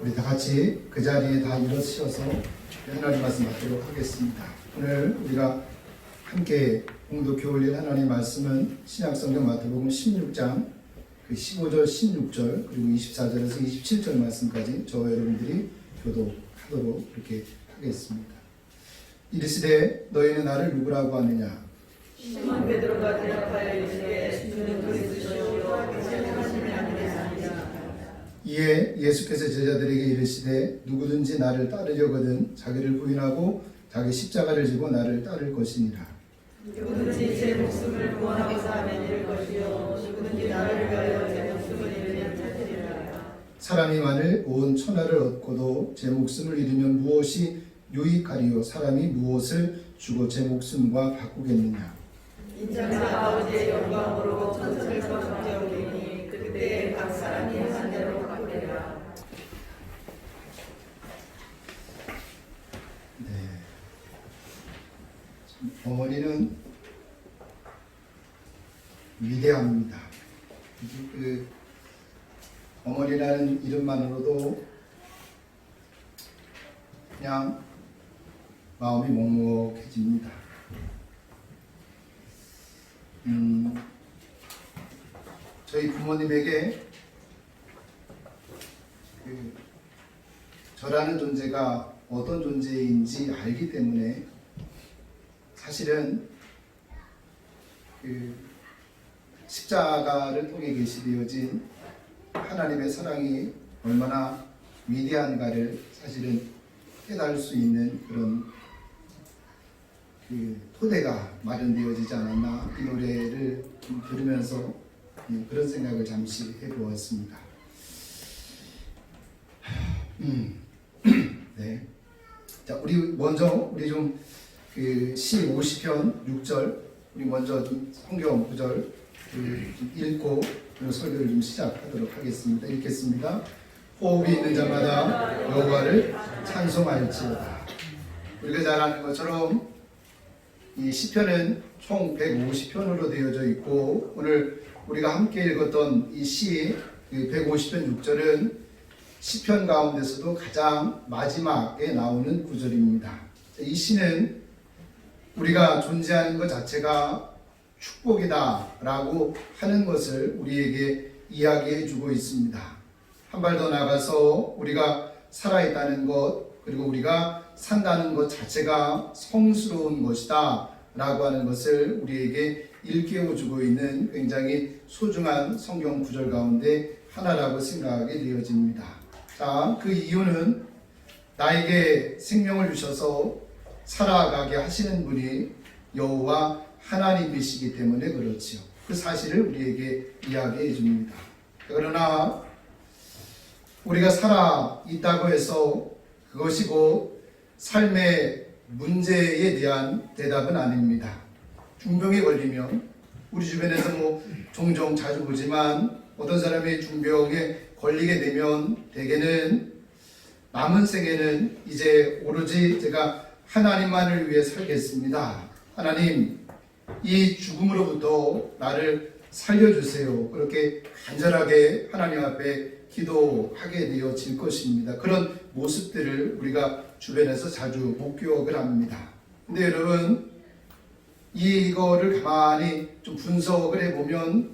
우리 다 같이 그 자리에 다 일어서셔서 하나님 말씀 받도록 하겠습니다. 오늘 우리가 함께 공독해 올릴 하나님 말씀은 신약성경 마태복음 16장 15절, 16절 그리고 24절에서 27절 말씀까지 저와 여러분들이 교독하도록 이렇게 하겠습니다. 이르시되 너희는 나를 누구라고 하느냐? 시몬 베드로가 대답하여 이르시되 주는 그리스도시요 하시지 아니하시니라. 이에 예수께서 제자들에게 이르시되 누구든지 나를 따르려거든 자기를 부인하고 자기 십자가를 지고 나를 따를 것이니라. 누구든지 제 목숨을 구원하고자 하면 잃을 것이요 누구든지 나를 위하여 제 목숨을 잃으면 찾으리라. 사람이 만일 온 천하를 얻고도 제 목숨을 잃으면 무엇이 유익하리요? 사람이 무엇을 주고 제 목숨과 바꾸겠느냐? 인자가 아버지의 영광으로 천사들과 함께 오리니 그때 각 사람이 행한 대로 바꾸리라. 네. 어머니는 위대합니다. 그 어머니라는 이름만으로도 그냥 마음이 먹먹해집니다. 저희 부모님에게 저라는 존재가 어떤 존재인지 알기 때문에 사실은 십자가를 통해 계시되어진 하나님의 사랑이 얼마나 위대한가를 사실은 깨달을 수 있는 그런 토대가 마련되어지지 않았나, 이 노래를 들으면서 그런 생각을 잠시 해보았습니다. 네. 자, 우리 좀 시 50편 6절, 우리 먼저 좀 성경 구절 좀 읽고 그리고 설교를 좀 시작하도록 하겠습니다. 읽겠습니다. 호흡이 있는 자마다 여호와를 찬송할지어다. 우리가 잘 아는 것처럼 이 시편은 총 150편으로 되어져 있고, 오늘 우리가 함께 읽었던 이 시 150편 6절은 시편 가운데서도 가장 마지막에 나오는 구절입니다. 이 시는 우리가 존재하는 것 자체가 축복이다 라고 하는 것을 우리에게 이야기해 주고 있습니다. 한 발 더 나가서 우리가 살아있다는 것, 그리고 우리가 산다는 것 자체가 성스러운 것이다 라고 하는 것을 우리에게 일깨워 주고 있는 굉장히 소중한 성경 구절 가운데 하나라고 생각하게 되어집니다. 자, 그 이유는 나에게 생명을 주셔서 살아가게 하시는 분이 여호와 하나님이시기 때문에 그렇지요. 그 사실을 우리에게 이야기해 줍니다. 그러나 우리가 살아 있다고 해서 그것이 곧 삶의 문제에 대한 대답은 아닙니다. 중병에 걸리면 우리 주변에서 종종 자주 보지만 어떤 사람이 중병에 걸리게 되면 대개는 남은 생에는 이제 오로지 제가 하나님만을 위해 살겠습니다. 하나님, 이 죽음으로부터 나를 살려주세요. 그렇게 간절하게 하나님 앞에 기도하게 되어질 것입니다. 그런 모습들을 우리가 주변에서 자주 목격을 합니다. 근데 여러분, 이거를 가만히 좀 분석을 해보면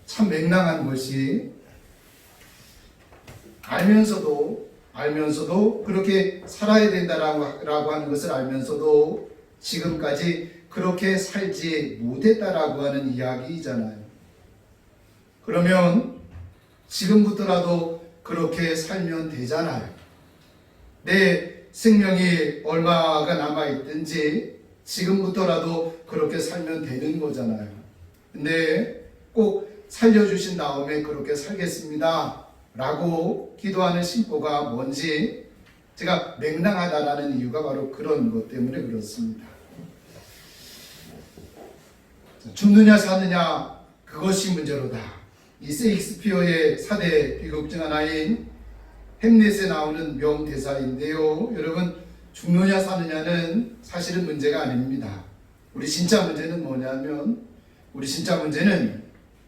참 맹랑한 것이, 알면서도 그렇게 살아야 된다라고 하는 것을 알면서도 지금까지 그렇게 살지 못했다라고 하는 이야기잖아요. 그러면 지금부터라도 그렇게 살면 되잖아요. 내 생명이 얼마가 남아있든지 지금부터라도 그렇게 살면 되는 거잖아요. 근데 꼭 살려주신 다음에 그렇게 살겠습니다 라고 기도하는 신고가 뭔지 제가 맹랑하다라는 이유가 바로 그런 것 때문에 그렇습니다. 죽느냐 사느냐 그것이 문제로다. 이 세익스피어의 4대 비극 중 하나인 햄릿에 나오는 명대사인데요. 여러분, 죽느냐 사느냐는 사실은 문제가 아닙니다. 우리 진짜 문제는 뭐냐면, 우리 진짜 문제는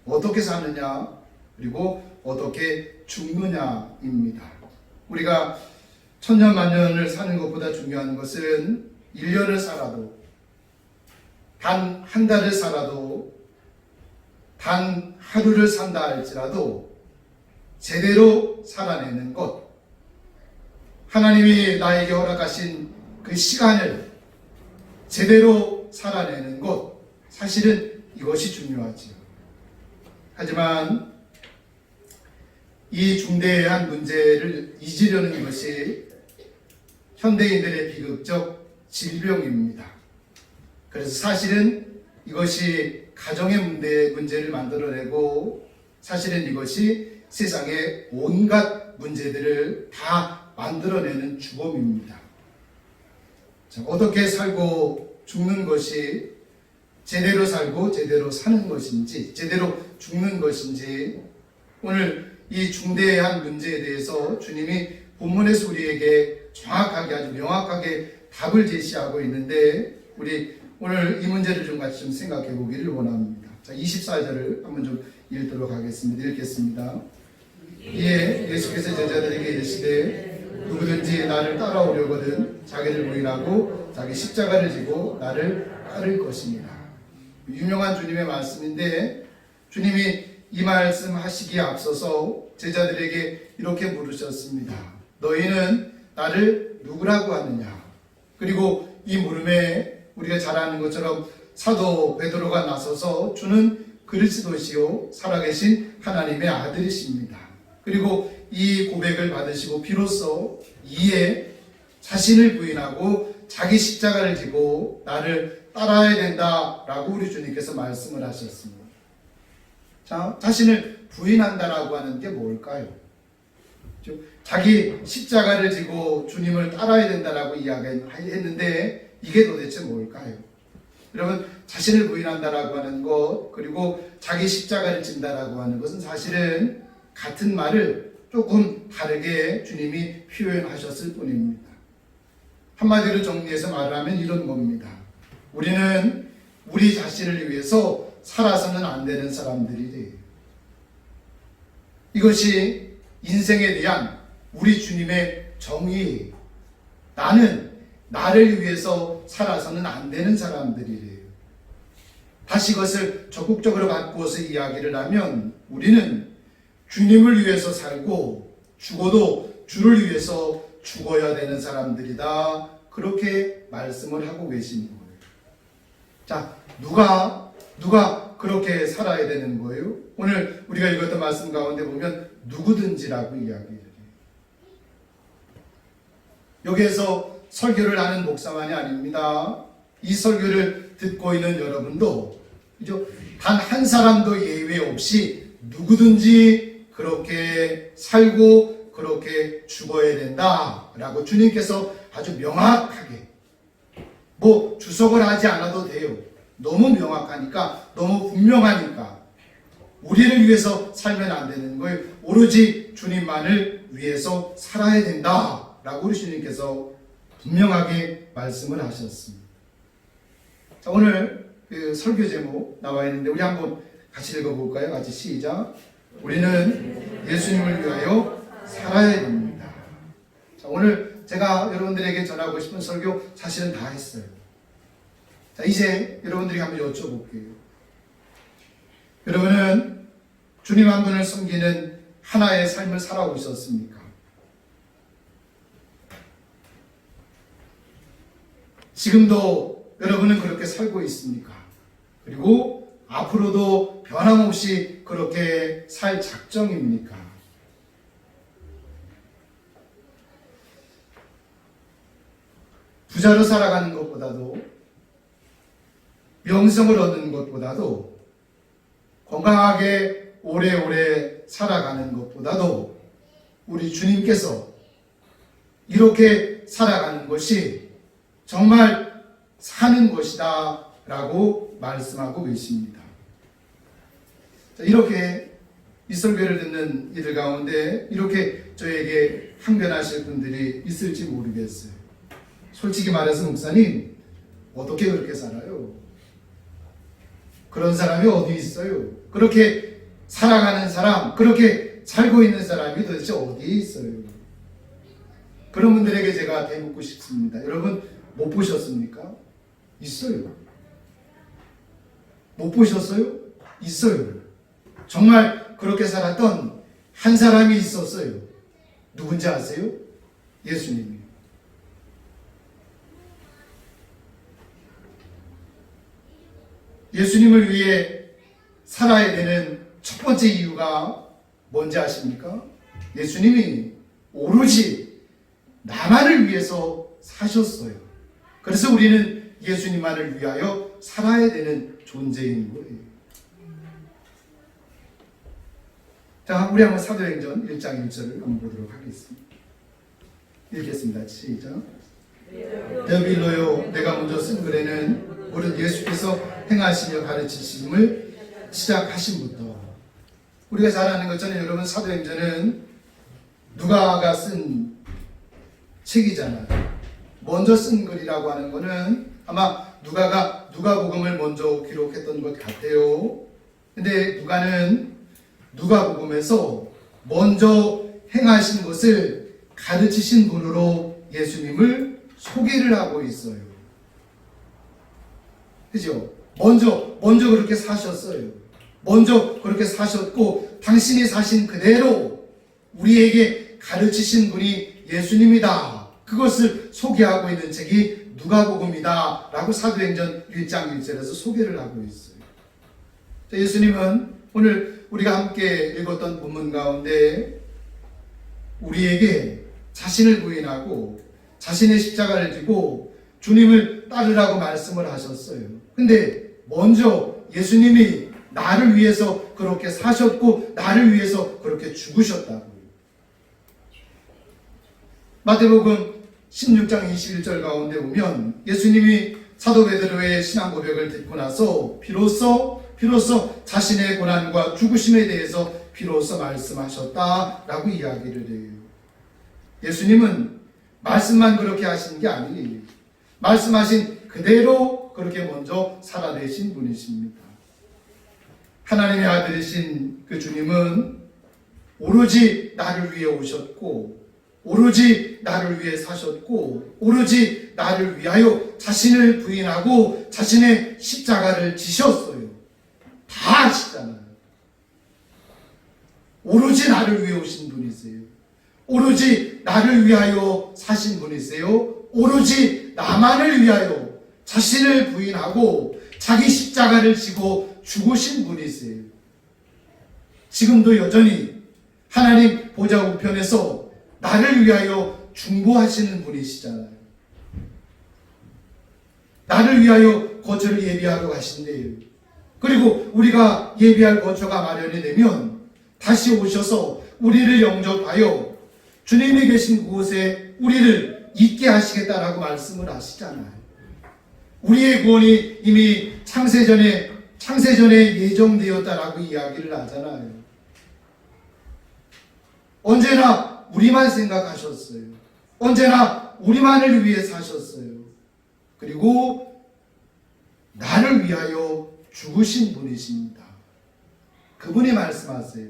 어떻게 사느냐 그리고 어떻게 죽느냐입니다. 우리가 천년만년을 사는 것보다 중요한 것은 1년을 살아도, 단 한 달을 살아도, 단 하루를 산다 할지라도 제대로 살아내는 것, 하나님이 나에게 허락하신 그 시간을 제대로 살아내는 것, 사실은 이것이 중요하지요. 하지만 이 중대한 문제를 잊으려는 것이 현대인들의 비극적 질병입니다. 그래서 사실은 이것이 가정의 문제를 만들어내고, 사실은 이것이 세상의 온갖 문제들을 다 만들어내는 주범입니다. 자, 어떻게 살고 죽는 것이 제대로 살고 제대로 사는 것인지, 제대로 죽는 것인지, 오늘 이 중대한 문제에 대해서 주님이 본문에서 우리에게 정확하게, 아주 명확하게 답을 제시하고 있는데, 우리 오늘 이 문제를 좀 같이 좀 생각해 보기를 원합니다. 자, 24절을 한번 좀 읽도록 하겠습니다. 읽겠습니다. 이에 예수께서 제자들에게 이르시되 누구든지 나를 따라오려거든 자기를 부인하고 자기 십자가를 지고 나를 따를 것입니다. 유명한 주님의 말씀인데, 주님이 이 말씀 하시기에 앞서서 제자들에게 이렇게 물으셨습니다. 너희는 나를 누구라고 하느냐? 그리고 이 물음에 우리가 잘 아는 것처럼 사도 베드로가 나서서 주는 그리스도시요 살아계신 하나님의 아들이십니다. 그리고 이 고백을 받으시고 비로소 이에 자신을 부인하고 자기 십자가를 지고 나를 따라야 된다라고 우리 주님께서 말씀을 하셨습니다. 자, 자신을 부인한다라고 하는 게 뭘까요? 자기 십자가를 지고 주님을 따라야 된다라고 이야기했는데, 이게 도대체 뭘까요? 여러분, 자신을 부인한다라고 하는 것, 그리고 자기 십자가를 진다라고 하는 것은 사실은 같은 말을 조금 다르게 주님이 표현하셨을 뿐입니다. 한마디로 정리해서 말하면 이런 겁니다. 우리는 우리 자신을 위해서 살아서는 안 되는 사람들이래요. 이것이 인생에 대한 우리 주님의 정의예요. 나는 나를 위해서 살아서는 안 되는 사람들이래요. 다시 이것을 적극적으로 바꾸어서 이야기를 하면, 우리는 주님을 위해서 살고 죽어도 주를 위해서 죽어야 되는 사람들이다. 그렇게 말씀을 하고 계신 거예요. 자, 누가 그렇게 살아야 되는 거예요? 오늘 우리가 읽었던 말씀 가운데 보면 누구든지라고 이야기를 해요. 여기에서 설교를 하는 목사만이 아닙니다. 이 설교를 듣고 있는 여러분도, 그죠? 단 한 사람도 예외 없이 누구든지 그렇게 살고 그렇게 죽어야 된다라고 주님께서 아주 명확하게, 뭐 주석을 하지 않아도 돼요. 너무 명확하니까, 너무 분명하니까 우리를 위해서 살면 안 되는 거예요. 오로지 주님만을 위해서 살아야 된다라고 우리 주님께서 분명하게 말씀을 하셨습니다. 자, 오늘 그 설교 제목 나와 있는데 우리 한번 같이 읽어볼까요? 같이 시작. 우리는 예수님을 위하여 살아야 됩니다. 자, 오늘 제가 여러분들에게 전하고 싶은 설교 사실은 다 했어요. 자, 이제 여러분들이 한번 여쭤볼게요. 여러분은 주님 한 분을 섬기는 하나의 삶을 살아오고 있었습니까? 지금도 여러분은 그렇게 살고 있습니까? 그리고 앞으로도 변함없이 그렇게 살 작정입니까? 부자로 살아가는 것보다도, 명성을 얻는 것보다도, 건강하게 오래오래 살아가는 것보다도 우리 주님께서 이렇게 살아가는 것이 정말 사는 것이다 라고 말씀하고 계십니다. 자, 이렇게 이 설교를 듣는 이들 가운데 이렇게 저에게 항변하실 분들이 있을지 모르겠어요. 솔직히 말해서 목사님, 어떻게 그렇게 살아요? 그런 사람이 어디 있어요? 그렇게 살아가는 사람, 그렇게 살고 있는 사람이 도대체 어디에 있어요? 그런 분들에게 제가 대묻고 싶습니다. 여러분 못 보셨습니까? 있어요. 못 보셨어요? 있어요. 정말 그렇게 살았던 한 사람이 있었어요. 누군지 아세요? 예수님이요. 예수님을 위해 살아야 되는 첫 번째 이유가 뭔지 아십니까? 예수님이 오로지 나만을 위해서 사셨어요. 그래서 우리는 예수님만을 위하여 살아야 되는 존재인 거예요. 자, 우리 한번 사도행전 1장 1절을 한번 보도록 하겠습니다. 읽겠습니다. 시작. 데빌로요, 내가 먼저 쓴 글에는 무릇 예수께서 행하시며 가르치심을 시작하신부터. 우리가 잘 아는 것처럼 여러분 사도행전은 누가가 쓴 책이잖아요. 먼저 쓴 글이라고 하는 것은 아마 누가가 누가복음을 먼저 기록했던 것 같아요. 근데 누가는 누가복음에서 먼저 행하신 것을 가르치신 분으로 예수님을 소개를 하고 있어요. 그죠? 먼저 그렇게 사셨어요. 먼저 그렇게 사셨고 당신이 사신 그대로 우리에게 가르치신 분이 예수님이다. 그것을 소개하고 있는 책이 누가복음이다 라고 사도행전 1장 1절에서 소개를 하고 있어요. 예수님은 오늘 우리가 함께 읽었던 본문 가운데 우리에게 자신을 부인하고 자신의 십자가를 지고 주님을 따르라고 말씀을 하셨어요. 근데 먼저 예수님이 나를 위해서 그렇게 사셨고 나를 위해서 그렇게 죽으셨다고요. 마태복음 16장 21절 가운데 보면 예수님이 사도 베드로의 신앙 고백을 듣고 나서 비로소 자신의 고난과 죽으심에 대해서 비로소 말씀하셨다라고 이야기를 해요. 예수님은 말씀만 그렇게 하신 게 아니에요. 말씀하신 그대로 그렇게 먼저 살아내신 분이십니다. 하나님의 아들이신 그 주님은 오로지 나를 위해 오셨고 오로지 나를 위해 사셨고 오로지 나를 위하여 자신을 부인하고 자신의 십자가를 지셨어요. 다 하시잖아요. 오로지 나를 위해 오신 분이세요. 오로지 나를 위하여 사신 분이세요. 오로지 나만을 위하여 자신을 부인하고 자기 십자가를 지고 죽으신 분이세요. 지금도 여전히 하나님 보좌 우편에서 나를 위하여 중보하시는 분이시잖아요. 나를 위하여 거처를 예비하러 가신대요. 그리고 우리가 예비할 거처가 마련이 되면 다시 오셔서 우리를 영접하여 주님이 계신 그곳에 우리를 있게 하시겠다라고 말씀을 하시잖아요. 우리의 구원이 이미 창세전에 예정되었다라고 이야기를 하잖아요. 언제나 우리만 생각하셨어요. 언제나 우리만을 위해 사셨어요. 그리고 나를 위하여 죽으신 분이십니다. 그분이 말씀하세요.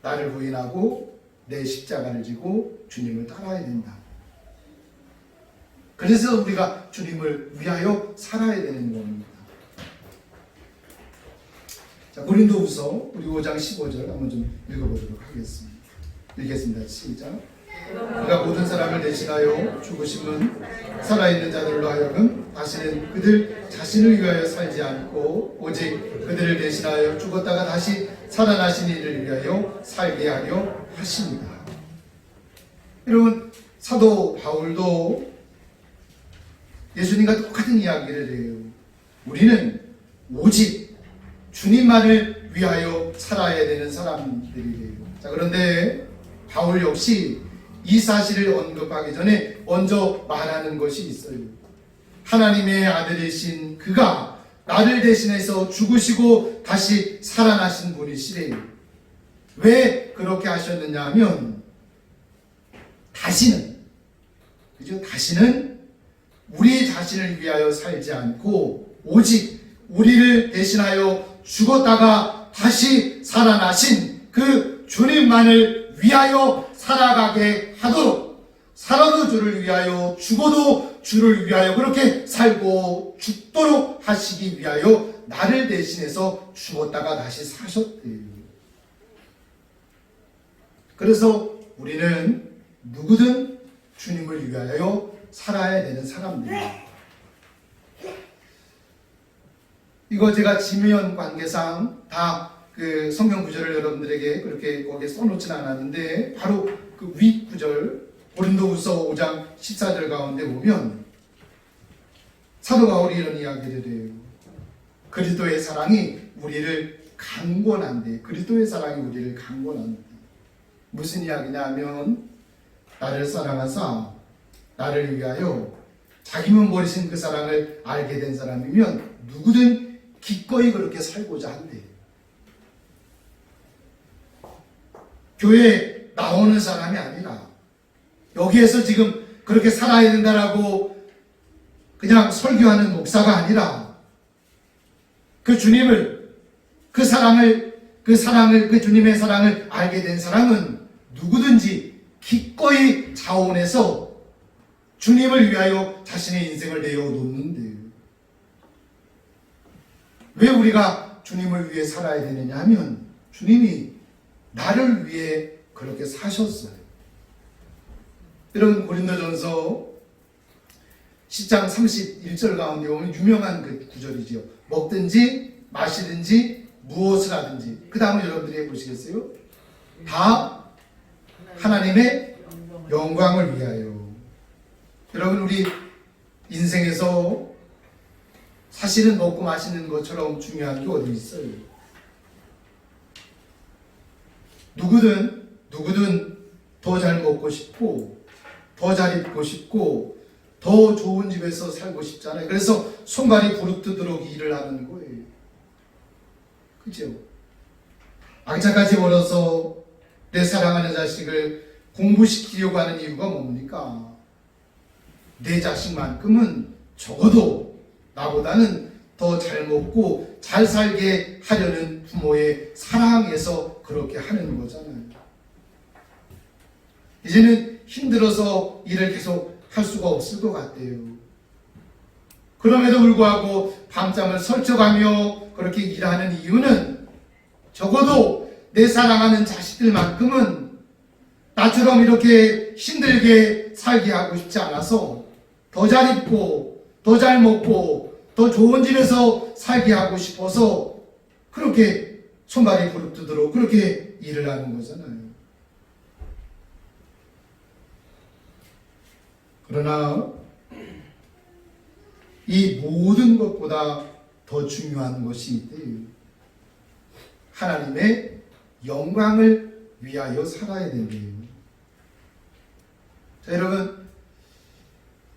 나를 부인하고 내 십자가를 지고 주님을 따라야 된다. 그래서 우리가 주님을 위하여 살아야 되는 겁니다. 자, 고린도후서 우리 5장 15절 한번 좀 읽어보도록 하겠습니다. 읽겠습니다. 시작. 그가 모든 사람을 대신하여 죽으심은 살아있는 자들로 하여금 다시는 그들 자신을 위하여 살지 않고 오직 그들을 대신하여 죽었다가 다시 살아나신 이를 위하여 살게 하려 하십니다. 여러분, 사도 바울도 예수님과 똑같은 이야기를 해요. 우리는 오직 주님만을 위하여 살아야 되는 사람들이래요. 자, 그런데 바울 역시 이 사실을 언급하기 전에 먼저 말하는 것이 있어요. 하나님의 아들이신 그가 나를 대신해서 죽으시고 다시 살아나신 분이시래요. 왜 그렇게 하셨느냐 하면 다시는 우리 자신을 위하여 살지 않고 오직 우리를 대신하여 죽었다가 다시 살아나신 그 주님만을 위하여 살아가게 하도록 살아도 주를 위하여 죽어도 주를 위하여 그렇게 살고 죽도록 하시기 위하여 나를 대신해서 죽었다가 다시 사셨대요. 그래서 우리는 누구든 주님을 위하여 살아야 되는 사람들이에요. 이거 제가 지면 관계상 다 그 성경 구절을 여러분들에게 그렇게 거기에 써놓진 않았는데 바로 그 윗 구절 고린도후서 5장 14절 가운데 보면 사도 바울이 이런 이야기를 해요. 그리스도의 사랑이 우리를 강권한대. 그리스도의 사랑이 우리를 강권한대. 무슨 이야기냐 하면 나를 사랑하사 나를 위하여 자기 몸 버리신 그 사랑을 알게 된 사람이면 누구든 기꺼이 그렇게 살고자 한대. 교회에 나오는 사람이 아니라 여기에서 지금 그렇게 살아야 된다라고 그냥 설교하는 목사가 아니라 그 주님을 그 주님의 사랑을 알게 된 사람은 누구든지 기꺼이 자원해서 주님을 위하여 자신의 인생을 내어놓는데요. 왜 우리가 주님을 위해 살아야 되느냐 하면 주님이 나를 위해 그렇게 사셨어요. 여러분 고린도전서 10장 31절 가운데 보면 유명한 그 구절이지요. 먹든지 마시든지 무엇을 하든지 그 다음은 여러분들이 해보시겠어요? 다 하나님의 영광을 위하여. 여러분 우리 인생에서 사실은 먹고 마시는 것처럼 중요한 게 어디 있어요? 누구든 더 잘 먹고 싶고 더 잘 입고 싶고 더 좋은 집에서 살고 싶잖아요. 그래서 손발이 부르뜨도록 일을 하는 거예요. 그죠? 악착같이 벌어서 내 사랑하는 자식을 공부시키려고 하는 이유가 뭡니까? 내 자식만큼은 적어도 나보다는 더 잘 먹고 잘 살게 하려는 부모의 사랑에서 그렇게 하는 거잖아요. 이제는 힘들어서 일을 계속 할 수가 없을 것 같아요. 그럼에도 불구하고 밤잠을 설쳐가며 그렇게 일하는 이유는 적어도 내 사랑하는 자식들만큼은 나처럼 이렇게 힘들게 살게 하고 싶지 않아서 더 잘 입고 더 잘 먹고 더 좋은 집에서 살게 하고 싶어서 그렇게 손발이 부르뜨도록 그렇게 일을 하는 거잖아요. 그러나 이 모든 것보다 더 중요한 것이 있대요. 하나님의 영광을 위하여 살아야 된대요. 자, 여러분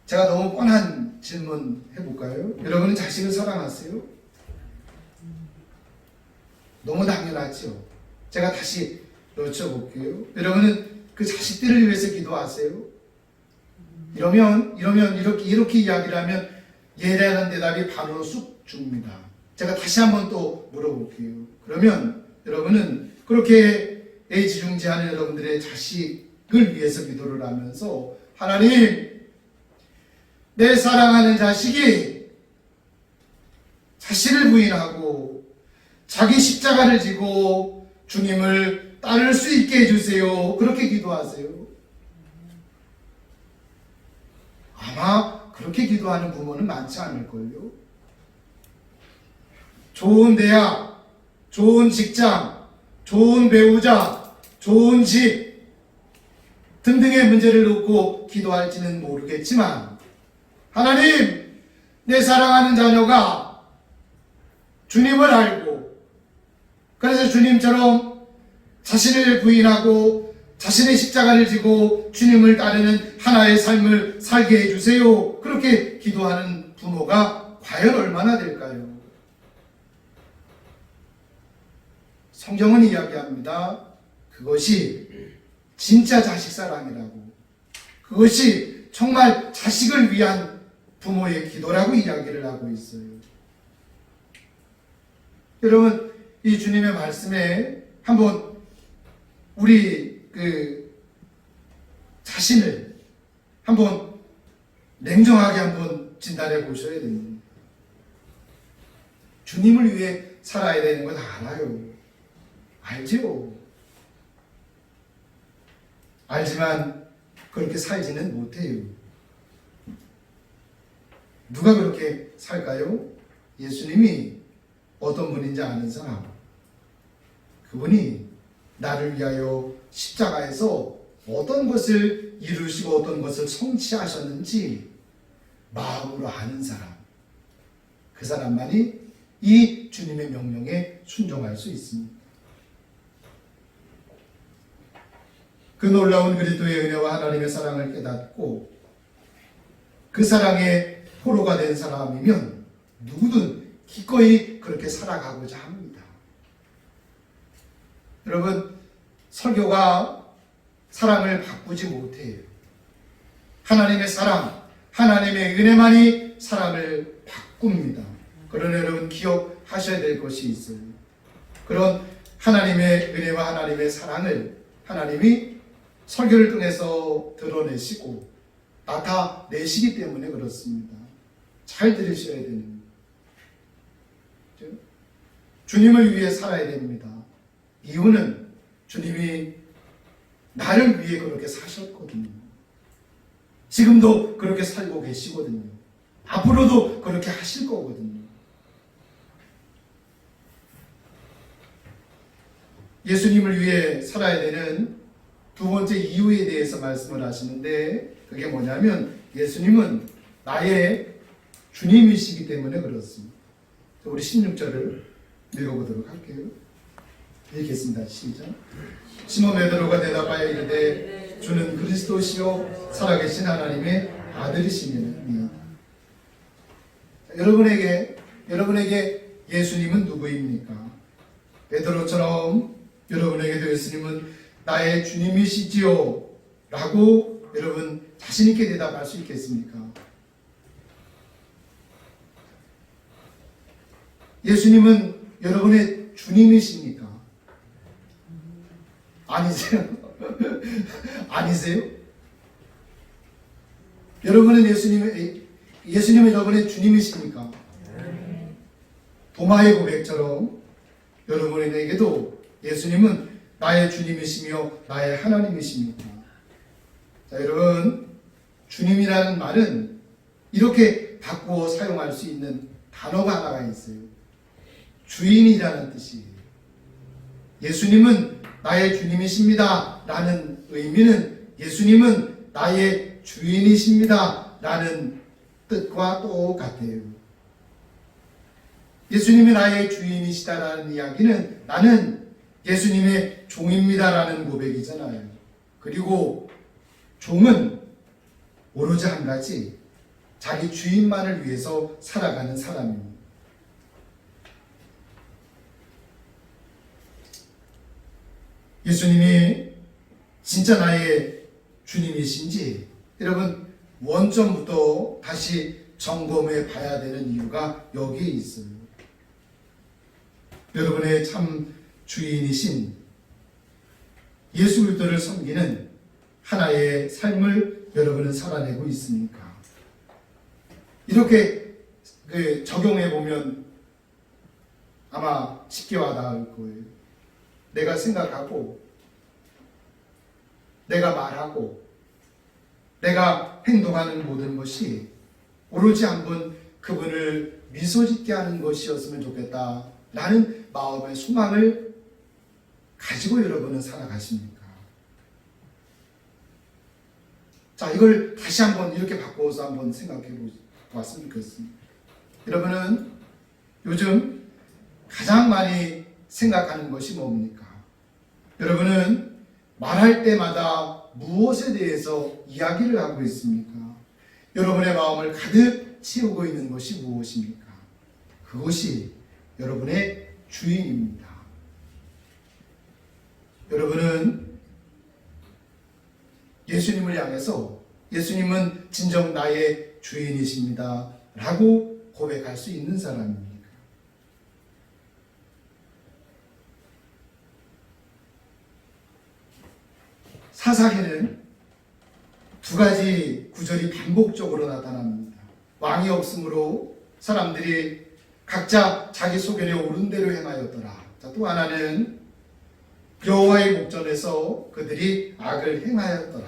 제가 너무 뻔한 질문 해볼까요? 여러분은 자식을 사랑하세요? 너무 당연하죠. 제가 다시 여쭤볼게요. 여러분은 그 자식들을 위해서 기도하세요? 이러면 이렇게 이야기를 하면 예리한 대답이 반으로 쑥 죽습니다. 제가 다시 한번 또 물어볼게요. 그러면 여러분은 그렇게 애지중지하는 여러분들의 자식을 위해서 기도를 하면서 하나님, 내 사랑하는 자식이 자신을 부인하고 자기 십자가를 지고 주님을 따를 수 있게 해주세요. 그렇게 기도하세요. 아마 그렇게 기도하는 부모는 많지 않을걸요. 좋은 대학, 좋은 직장, 좋은 배우자, 좋은 집 등등의 문제를 놓고 기도할지는 모르겠지만 하나님, 내 사랑하는 자녀가 주님을 알고 그래서 주님처럼 자신을 부인하고 자신의 십자가를 지고 주님을 따르는 하나의 삶을 살게 해주세요. 그렇게 기도하는 부모가 과연 얼마나 될까요? 성경은 이야기합니다. 그것이 진짜 자식 사랑이라고. 그것이 정말 자식을 위한 부모의 기도라고 이야기를 하고 있어요. 여러분, 이 주님의 말씀에 한번 우리 자신을 한번 냉정하게 한번 진단해 보셔야 됩니다. 주님을 위해 살아야 되는 건 알아요. 알죠? 알지만 그렇게 살지는 못해요. 누가 그렇게 살까요? 예수님이 어떤 분인지 아는 사람. 그분이 나를 위하여 십자가에서 어떤 것을 이루시고 어떤 것을 성취하셨는지 마음으로 아는 사람. 그 사람만이 이 주님의 명령에 순종할 수 있습니다. 그 놀라운 그리스도의 은혜와 하나님의 사랑을 깨닫고 그 사랑의 포로가 된 사람이면 누구든 기꺼이 그렇게 살아가고자 합니다. 여러분, 설교가 사랑을 바꾸지 못해요. 하나님의 사랑, 하나님의 은혜만이 사랑을 바꿉니다. 그러나 여러분 기억하셔야 될 것이 있어요. 그런 하나님의 은혜와 하나님의 사랑을 하나님이 설교를 통해서 드러내시고 나타내시기 때문에 그렇습니다. 잘 들으셔야 됩니다. 주님을 위해 살아야 됩니다. 이유는 주님이 나를 위해 그렇게 사셨거든요. 지금도 그렇게 살고 계시거든요. 앞으로도 그렇게 하실 거거든요. 예수님을 위해 살아야 되는 두 번째 이유에 대해서 말씀을 하시는데 그게 뭐냐면 예수님은 나의 주님이시기 때문에 그렇습니다. 우리 16절을 읽어보도록 할게요. 읽겠습니다. 시작. 시몬 베드로가 대답하여 이르되 주는 그리스도시요 살아계신 하나님의 아들이시니라. 여러분에게 예수님은 누구입니까? 베드로처럼 여러분에게도 예수님은 나의 주님이시지요 라고 여러분 자신 있게 대답할 수 있겠습니까? 예수님은 여러분의 주님이십니까? 아니세요? 아니세요? 여러분은 예수님은 여러분의 주님이십니까? 도마의 고백처럼 여러분에게도 예수님은 나의 주님이시며 나의 하나님이십니까? 자, 여러분, 주님이라는 말은 이렇게 바꾸어 사용할 수 있는 단어가 하나가 있어요. 주인이라는 뜻이에요. 예수님은 나의 주님이십니다 라는 의미는 예수님은 나의 주인이십니다 라는 뜻과 똑같아요. 예수님이 나의 주인이시다라는 이야기는 나는 예수님의 종입니다라는 고백이잖아요. 그리고 종은 오로지 한 가지, 자기 주인만을 위해서 살아가는 사람입니다. 예수님이 진짜 나의 주님이신지 여러분 원점부터 다시 점검해 봐야 되는 이유가 여기에 있어요. 여러분의 참 주인이신 예수 그리스도를 섬기는 하나의 삶을 여러분은 살아내고 있습니까? 이렇게 적용해 보면 아마 쉽게 와닿을 거예요. 내가 생각하고 내가 말하고 내가 행동하는 모든 것이 오로지 한번 그분을 미소짓게 하는 것이었으면 좋겠다 라는 마음의 소망을 가지고 여러분은 살아가십니까? 자, 이걸 다시 한번 이렇게 바꿔서 한번 생각해 보았으면 좋겠습니다. 여러분은 요즘 가장 많이 생각하는 것이 뭡니까? 여러분은 말할 때마다 무엇에 대해서 이야기를 하고 있습니까? 여러분의 마음을 가득 채우고 있는 것이 무엇입니까? 그것이 여러분의 주인입니다. 여러분은 예수님을 향해서 예수님은 진정 나의 주인이십니다 라고 고백할 수 있는 사람입니다. 사사기는 두 가지 구절이 반복적으로 나타납니다. 왕이 없으므로 사람들이 각자 자기 소견에 옳은 대로 행하였더라. 자, 또 하나는 여호와의 목전에서 그들이 악을 행하였더라.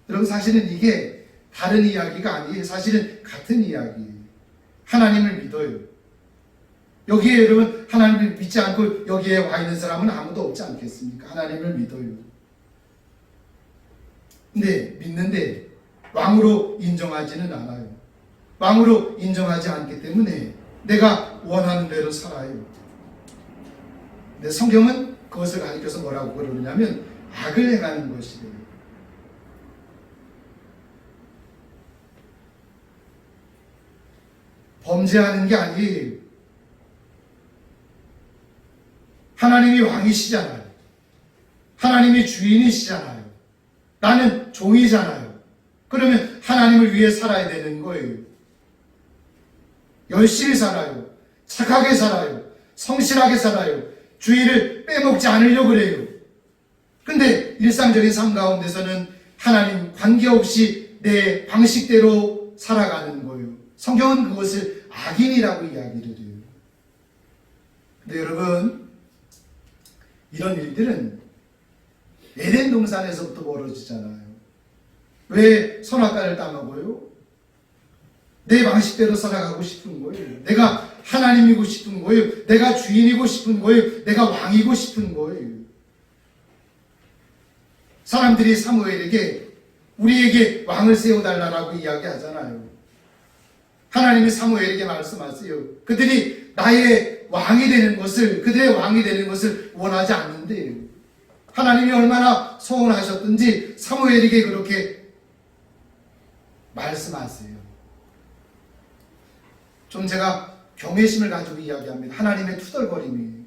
여러분, 사실은 이게 다른 이야기가 아니에요. 사실은 같은 이야기예요. 하나님을 믿어요. 여기에 여러분 하나님을 믿지 않고 여기에 와 있는 사람은 아무도 없지 않겠습니까? 하나님을 믿어요. 근데 믿는데 왕으로 인정하지는 않아요. 왕으로 인정하지 않기 때문에 내가 원하는 대로 살아요. 근데 성경은 그것을 가리켜서 뭐라고 그러냐면 악을 행하는 것이래요. 범죄하는 게 아니에요. 하나님이 왕이시잖아요. 하나님이 주인이시잖아요. 나는 종이잖아요. 그러면 하나님을 위해 살아야 되는 거예요. 열심히 살아요. 착하게 살아요. 성실하게 살아요. 주의를 빼먹지 않으려고 그래요. 근데 일상적인 삶 가운데서는 하나님 관계없이 내 방식대로 살아가는 거예요. 성경은 그것을 악인이라고 이야기를 해요. 근데 여러분, 이런 일들은 에덴 동산에서부터 벌어지잖아요. 왜 선악과를 따먹어요? 내 방식대로 살아가고 싶은 거예요. 내가 하나님이고 싶은 거예요. 내가 주인이고 싶은 거예요. 내가 왕이고 싶은 거예요. 사람들이 사무엘에게 우리에게 왕을 세워달라고 이야기하잖아요. 하나님이 사무엘에게 말씀하세요. 그들이 나의 왕이 되는 것을, 그들의 왕이 되는 것을 원하지 않는데 하나님이 얼마나 서운하셨든지 사무엘에게 그렇게 말씀하세요. 좀 제가 경외심을 가지고 이야기합니다. 하나님의 투덜거림이에요.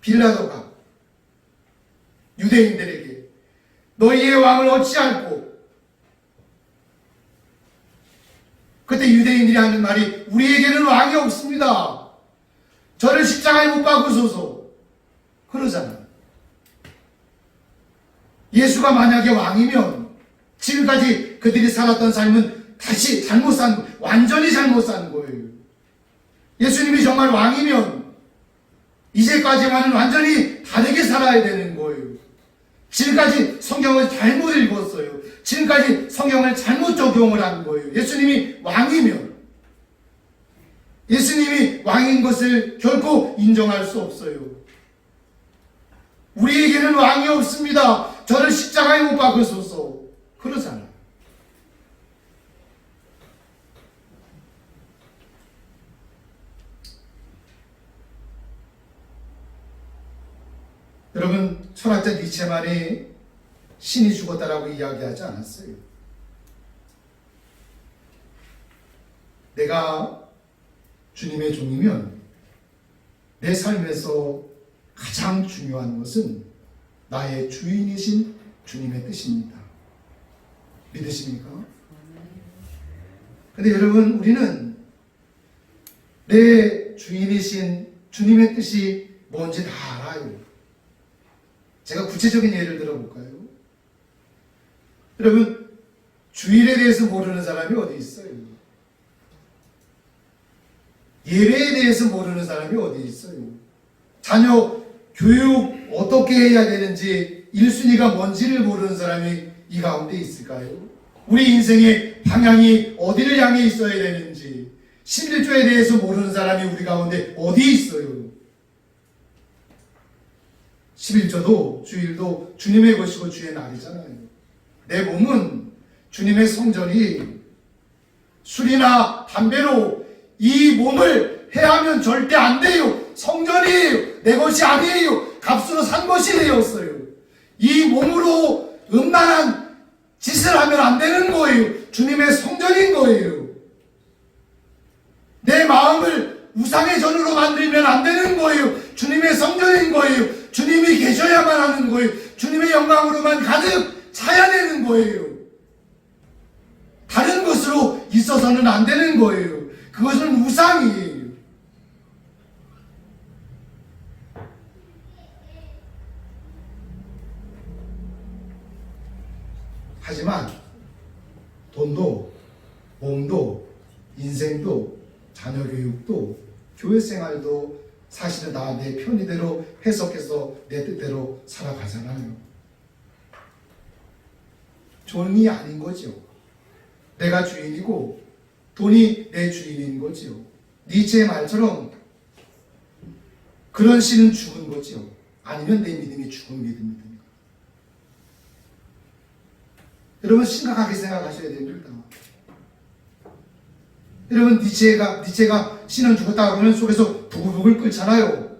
빌라도가 유대인들에게 너희의 왕을 어찌할꼬? 그때 유대인들이 하는 말이 우리에게는 왕이 없습니다. 저를 십자가에 못 박으소서. 그러잖아요. 예수가 만약에 왕이면 지금까지 그들이 살았던 삶은 다시 잘못 산, 완전히 잘못 산 거예요. 예수님이 정말 왕이면 이제까지와는 완전히 다르게 살아야 되는 거예요. 지금까지 성경을 잘못 읽었어요. 지금까지 성경을 잘못 적용을 한 거예요. 예수님이 왕이면 예수님이 왕인 것을 결코 인정할 수 없어요. 우리에게는 왕이 없습니다. 저를 십자가에 못 박으소서. 그러잖아요. 여러분, 철학자 니체만이 신이 죽었다라고 이야기하지 않았어요. 내가 주님의 종이면 내 삶에서 가장 중요한 것은 나의 주인이신 주님의 뜻입니다. 믿으십니까? 근데 여러분, 우리는 내 주인이신 주님의 뜻이 뭔지 다 알아요. 제가 구체적인 예를 들어볼까요? 여러분, 주일에 대해서 모르는 사람이 어디 있어요? 예배에 대해서 모르는 사람이 어디 있어요? 자녀 교육 어떻게 해야 되는지 1순위가 뭔지를 모르는 사람이 이 가운데 있을까요? 우리 인생의 방향이 어디를 향해 있어야 되는지 11조에 대해서 모르는 사람이 우리 가운데 어디 있어요? 11조도 주일도 주님의 것이고 주의 날이잖아요. 내 몸은 주님의 성전이 술이나 담배로 이 몸을 해하면 절대 안 돼요. 성전이에요. 내 것이 아니에요. 값으로 산 것이 되었어요. 이 몸으로 음란한 짓을 하면 안 되는 거예요. 주님의 성전인 거예요. 내 마음을 우상의 전으로 만들면 안 되는 거예요. 주님의 성전인 거예요. 주님이 계셔야만 하는 거예요. 주님의 영광으로만 가득 차야 되는 거예요. 다른 것으로 있어서는 안 되는 거예요. 그것은 우상이에요. 하지만 돈도, 몸도, 인생도, 자녀 교육도, 교회 생활도 사실은 다 내 편의대로 해석해서 내 뜻대로 살아가잖아요. 돈이 아닌 거죠. 내가 주인이고 돈이 내 주인인 거지요. 니체의 말처럼 그런 신은 죽은 거지요. 아니면 내 믿음이 죽은 믿음입니다. 여러분 심각하게 생각하셔야 됩니다. 여러분 니체가 신은 죽었다 그러면 속에서 부글부글 끓잖아요.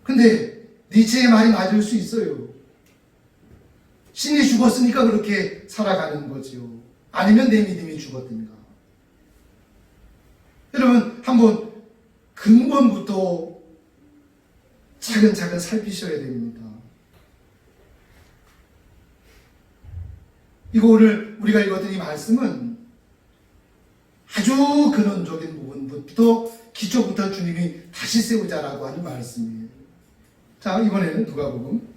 근데 니체의 말이 맞을 수 있어요. 신이 죽었으니까 그렇게 살아가는 거지요. 아니면 내 믿음이 죽었든가. 여러분 한번 근본부터 차근차근 살피셔야 됩니다. 이거 오늘 우리가 읽었던 이 말씀은 아주 근원적인 부분부터 기초부터 주님이 다시 세우자라고 하는 말씀이에요. 자, 이번에는 누가복음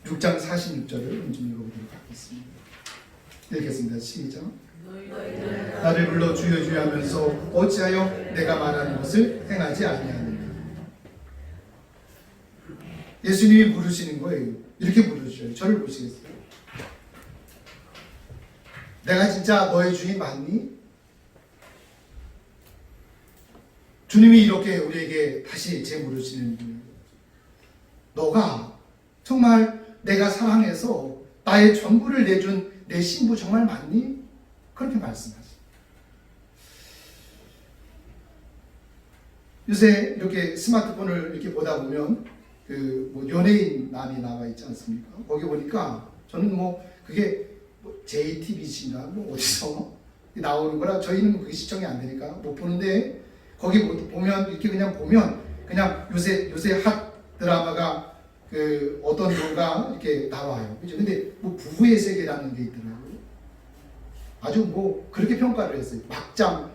6장 46절을 좀 읽어보도록 하겠습니다. 읽겠습니다. 시작. 나를 불러 주여 주여 하면서 어찌하여 내가 말하는 것을 행하지 아니하느냐. 예수님이 물으시는 거예요. 이렇게 물으셔요. 저를 보시겠어요? 내가 진짜 너의 주인 맞니? 주님이 이렇게 우리에게 다시 재물으시는 거예요. 너가 정말 내가 사랑해서 나의 전부를 내준 내 신부 정말 맞니? 그렇게 말씀하시죠. 요새 이렇게 스마트폰을 이렇게 보다 보면 뭐 연예인 남이 나와 있지 않습니까? 거기 보니까 저는 그게 JTBC인가 어디서 나오는 거라 저희는 그게 시청이 안 되니까 못 보는데 거기 보면 이렇게 그냥 보면 그냥 요새 핫 드라마가 어떤 노가 이렇게 나와요. 그죠? 근데 부부의 세계라는 게 있더라고요. 아주 그렇게 평가를 했어요. 막장,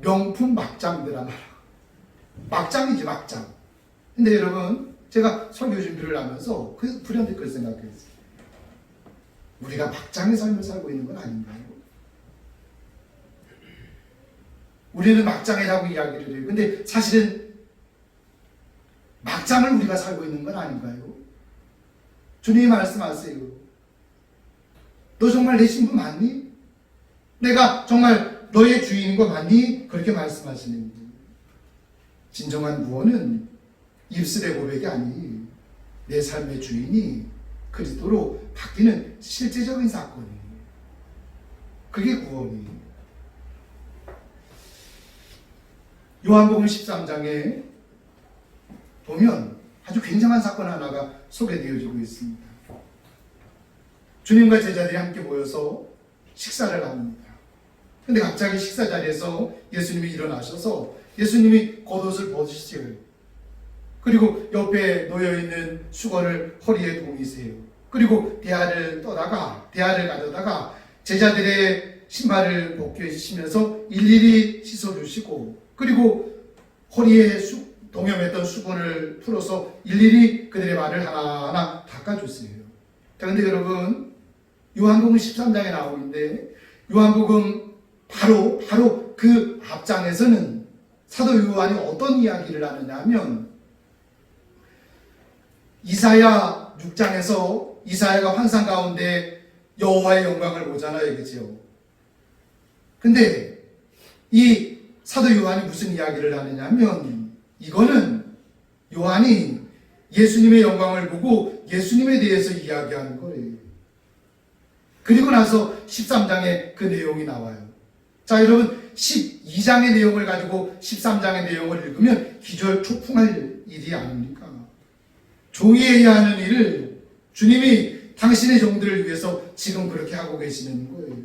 명품 막장 드라마라고. 막장이지, 막장. 근데 여러분, 제가 설교 준비를 하면서 불현듯 그걸 생각했어요. 우리가 막장의 삶을 살고 있는 건 아닌가요? 우리는 막장이라고 이야기를 해요. 근데 사실은 막장을 우리가 살고 있는 건 아닌가요? 주님이 말씀하세요. 너 정말 내 신부 맞니? 내가 정말 너의 주인인 거 맞니? 그렇게 말씀하시는 거예요. 진정한 구원은 입술의 고백이 아니 내 삶의 주인이 그리스도로 바뀌는 실제적인 사건이에요. 그게 구원이에요. 요한복음 13장에 보면 아주 굉장한 사건 하나가 소개되어지고 있습니다. 주님과 제자들이 함께 모여서 식사를 합니다. 근데 갑자기 식사 자리에서 예수님이 일어나셔서 예수님이 겉옷을 벗으시고요. 그리고 옆에 놓여있는 수건을 허리에 동이세요. 그리고 대야를 가져다가 제자들의 신발을 벗겨주시면서 일일이 씻어주시고 그리고 허리에 동여맸던 수건을 풀어서 일일이 그들의 발을 하나하나 닦아주세요. 자, 근데 여러분 요한복음 13장에 나오는데 요한복음 바로 그 앞장에서는 사도 요한이 어떤 이야기를 하느냐 하면 이사야 6장에서 이사야가 환상 가운데 여호와의 영광을 보잖아요. 그렇죠? 근데 이 사도 요한이 무슨 이야기를 하느냐 하면 이거는 요한이 예수님의 영광을 보고 예수님에 대해서 이야기하는 거예요. 그리고 나서 13장에 그 내용이 나와요. 자, 여러분 12장의 내용을 가지고 13장의 내용을 읽으면 기절초풍할 일이 아닙니까? 종이해야 하는 일을 주님이 당신의 종들을 위해서 지금 그렇게 하고 계시는 거예요.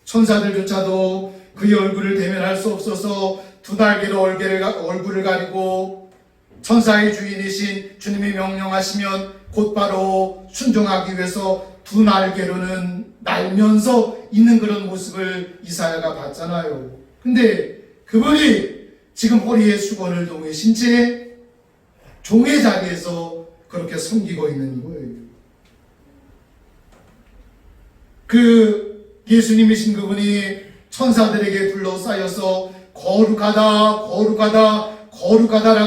천사들조차도 그의 얼굴을 대면할 수 없어서 두 날개로 얼굴을 가리고 천사의 주인이신 주님이 명령하시면 곧바로 순종하기 위해서 두 날개로는 날면서 있는 그런 모습을 이사야가 봤잖아요. 근데 그분이 지금 허리에 수건을 동이신 채 종의 자리에서 그렇게 섬기고 있는 거예요. 그 예수님이신 그분이 천사들에게 둘러싸여서 거룩하다라고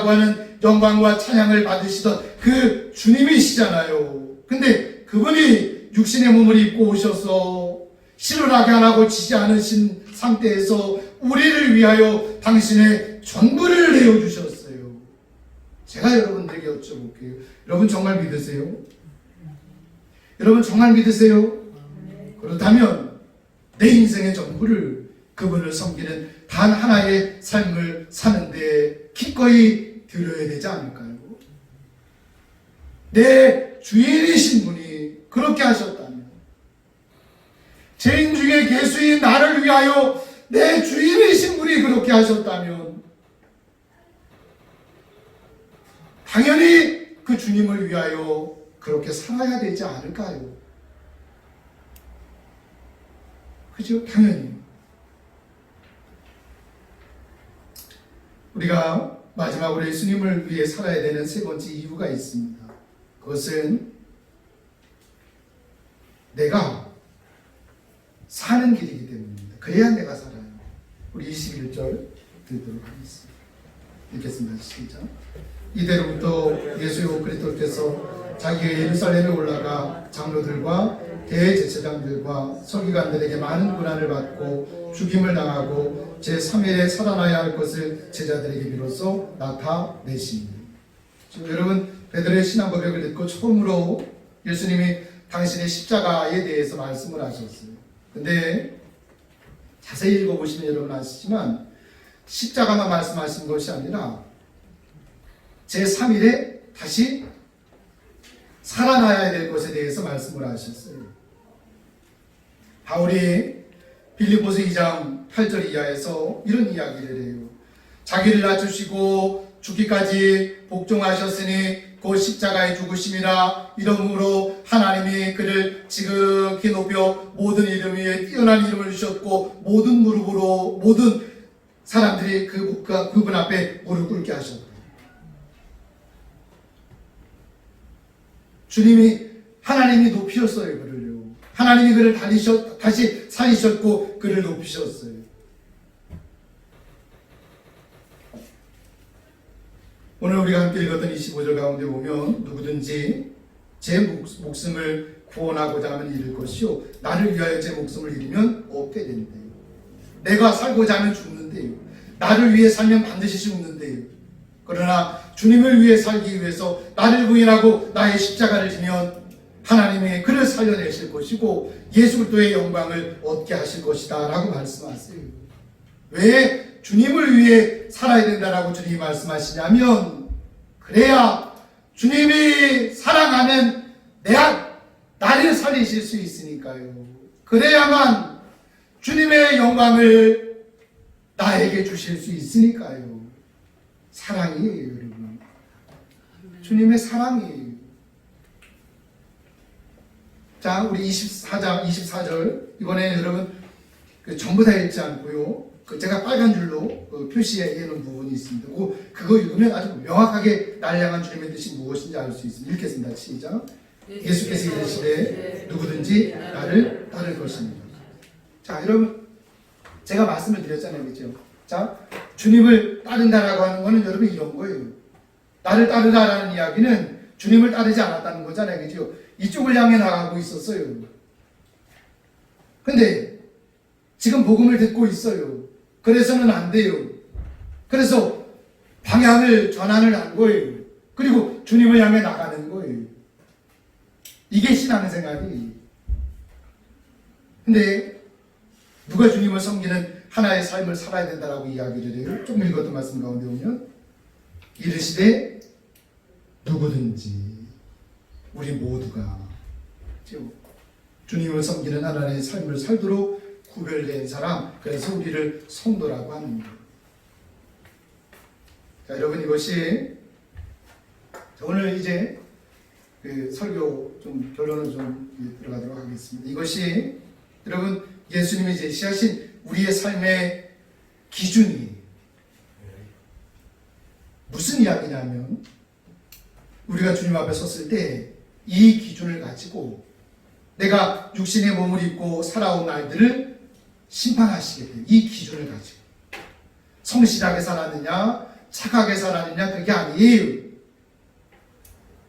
하는 영광과 찬양을 받으시던 그 주님이시잖아요. 근데 그분이 육신의 몸을 입고 오셔서 실현하게 안 하고 지지 않으신 상태에서 우리를 위하여 당신의 전부를 내어주셨어요. 제가 여러분들에게 여쭤볼게요. 여러분 정말 믿으세요? 여러분 정말 믿으세요? 그렇다면 내 인생의 전부를 그분을 섬기는 단 하나의 삶을 사는데 기꺼이 드려야 되지 않을까요? 내 주인이신 분이 그렇게 하셨다면, 죄인 중에 괴수인 나를 위하여 내 주인이신 분이 그렇게 하셨다면 당연히 그 주님을 위하여 그렇게 살아야 되지 않을까요? 그죠? 당연히. 우리가 마지막으로 예수님을 위해 살아야 되는 세 번째 이유가 있습니다. 그것은 내가 사는 길이기 때문입니다. 그래야 내가 살아요. 우리 21절 듣도록 하겠습니다. 읽겠습니다. 시작. 이때로부터 예수 그리스도께서 자기가 예루살렘에 올라가 장로들과 대제사장들과 서기관들에게 많은 고난을 받고 죽임을 당하고 제3일에 살아나야 할 것을 제자들에게 비로소 나타내십니다. 여러분, 베드로의 신앙 고백을 듣고 처음으로 예수님이 당신의 십자가에 대해서 말씀을 하셨어요. 근데 자세히 읽어보시면 여러분 아시지만 십자가만 말씀하신 것이 아니라 제3일에 다시 살아나야 될 것에 대해서 말씀을 하셨어요. 바울이 빌립보서 2장 8절 이하에서 이런 이야기를 해요. 자기를 낮추시고 죽기까지 복종하셨으니 곧 십자가에 죽으심이라. 이러므로 하나님이 그를 지극히 높여 모든 이름 위에 뛰어난 이름을 주셨고 모든 무릎으로 모든 사람들이 그분 앞에 무릎 꿇게 하셨다. 하나님이 높이셨어요, 그를요. 하나님이 그를 다시 살리셨고 그를 높이셨어요. 오늘 우리가 함께 읽었던 25절 가운데 보면 누구든지 제 목숨을 구원하고자 하면 잃을 것이요 나를 위하여 제 목숨을 잃으면 얻게 된대요. 내가 살고자 하면 죽는데요. 나를 위해 살면 반드시 죽는데요. 그러나 주님을 위해 살기 위해서 나를 부인하고 나의 십자가를 지면 하나님이 그를 살려내실 것이고 예수 그리스도의 영광을 얻게 하실 것이다 라고 말씀하세요. 왜 주님을 위해 살아야 된다라고 주님이 말씀하시냐면, 그래야 주님이 사랑하는 나를 살리실 수 있으니까요. 그래야만 주님의 영광을 나에게 주실 수 있으니까요. 사랑이에요, 여러분. 주님의 사랑이에요. 자, 우리 24절 이번에 여러분 전부 다 읽지 않고요. 제가 빨간 줄로 표시해 놓은 부분이 있습니다. 그거 읽으면 아주 명확하게 날 향한 주님의 뜻이 무엇인지 알 수 있습니다. 읽겠습니다. 시작. 예수께서 이르시되 누구든지 나를 따를 것입니다. 자, 여러분 제가 말씀을 드렸잖아요, 그렇죠? 자, 주님을 따른다라고 하는 거는 여러분 이런 거예요. 나를 따르다라는 이야기는 주님을 따르지 않았다는 거잖아요, 그렇죠? 이쪽을 향해 나가고 있었어요. 근데 지금 복음을 듣고 있어요. 그래서는 안 돼요. 그래서 방향을 전환을 한 거예요. 그리고 주님을 향해 나가는 거예요. 이게 신앙생활이에요. 근데 누가 주님을 섬기는 하나의 삶을 살아야 된다라고 이야기를 해요. 조금 읽었던 말씀 가운데 보면 이르시되 누구든지 우리 모두가 주님을 섬기는 하나님의 삶을 살도록 구별된 사람, 그래서 우리를 성도라고 하는 거예요. 자, 여러분 이것이 오늘 이제 설교 좀 결론을 좀 들어가도록 하겠습니다. 이것이 여러분 예수님이 제시하신 우리의 삶의 기준이 무슨 이야기냐면, 우리가 주님 앞에 섰을 때 이 기준을 가지고 내가 육신의 몸을 입고 살아온 날들을 심판하시게 돼요. 이 기준을 가지고. 성실하게 살았느냐, 착하게 살았느냐, 그게 아니에요.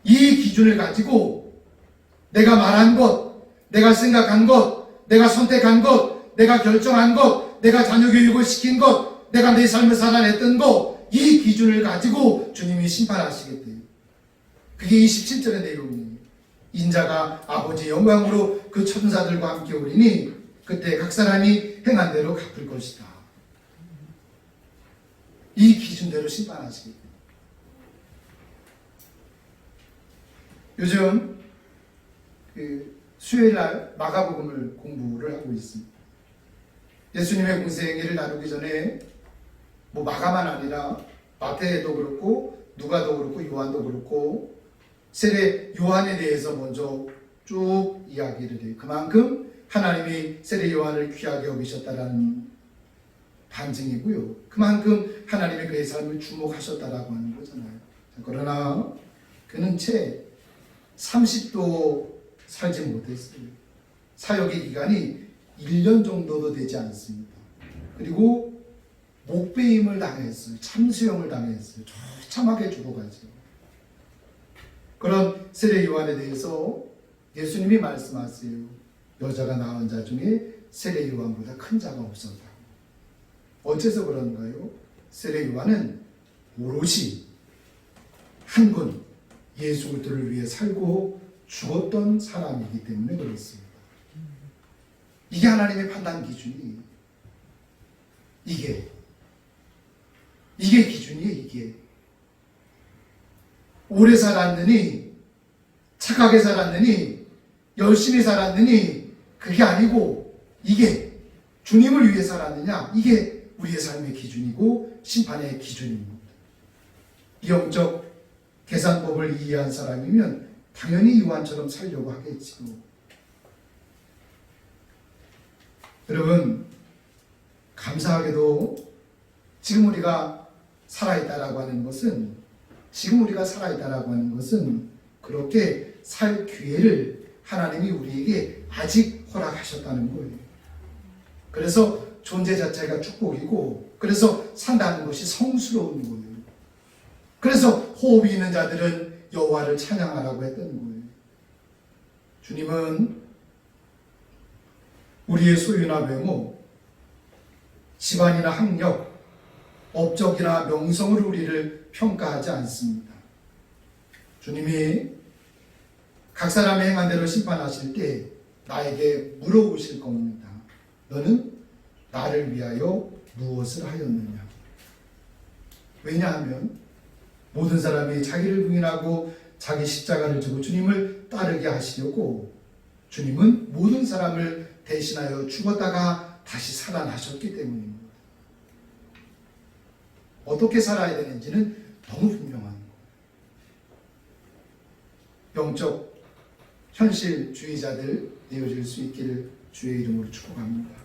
이 기준을 가지고 내가 말한 것, 내가 생각한 것, 내가 선택한 것, 내가 결정한 것, 내가 자녀 교육을 시킨 것, 내가 내 삶을 살아냈던 것, 이 기준을 가지고 주님이 심판하시겠대요. 그게 27절의 내용이에요. 인자가 아버지의 영광으로 그 천사들과 함께 오리니 그때 각 사람이 행한 대로 갚을 것이다. 이 기준대로 심판하시겠대요. 요즘 수요일날 마가복음을 공부를 하고 있습니다. 예수님의 공생애를 나누기 전에 마가만 아니라 마태도 그렇고 누가도 그렇고 요한도 그렇고 세례 요한에 대해서 먼저 쭉 이야기를 해요. 그만큼 하나님이 세례 요한을 귀하게 여기셨다라는 반증이고요. 그만큼 하나님이 그의 삶을 주목하셨다라고 하는 거잖아요. 그러나 그는 채 30도 살지 못했어요. 사역의 기간이 1년 정도도 되지 않습니다. 그리고 목배임을 당했어요. 참수형을 당했어요. 처참하게 죽어가죠. 그런 세례 요한에 대해서 예수님이 말씀하세요. 여자가 낳은 자 중에 세례 요한보다 큰 자가 없었다. 어째서 그런가요? 세례 요한은 오롯이 한 분 예수 그리스도를 위해 살고 죽었던 사람이기 때문에 그렇습니다. 이게 하나님의 판단 기준이 이게 기준이에요. 이게 오래 살았느니 착하게 살았느니 열심히 살았느니 그게 아니고 이게 주님을 위해 살았느냐, 이게 우리의 삶의 기준이고 심판의 기준입니다. 영적 계산법을 이해한 사람이면 당연히 요한처럼 살려고 하겠지요. 여러분, 감사하게도 지금 우리가 살아있다라고 하는 것은 그렇게 살 기회를 하나님이 우리에게 아직 허락하셨다는 거예요. 그래서 존재 자체가 축복이고, 그래서 산다는 것이 성스러운 거예요. 그래서 호흡이 있는 자들은 여호와를 찬양하라고 했던 거예요. 주님은 우리의 소유나 외모, 집안이나 학력, 업적이나 명성으로 우리를 평가하지 않습니다. 주님이 각 사람의 행한 대로 심판하실 때 나에게 물어보실 겁니다. 너는 나를 위하여 무엇을 하였느냐? 왜냐하면 모든 사람이 자기를 부인하고 자기 십자가를 지고 주님을 따르게 하시려고 주님은 모든 사람을 대신하여 죽었다가 다시 살아나셨기 때문입니다. 어떻게 살아야 되는지는 너무 분명한 거예요. 영적 현실주의자들 되어질 수 있기를 주의 이름으로 축복합니다.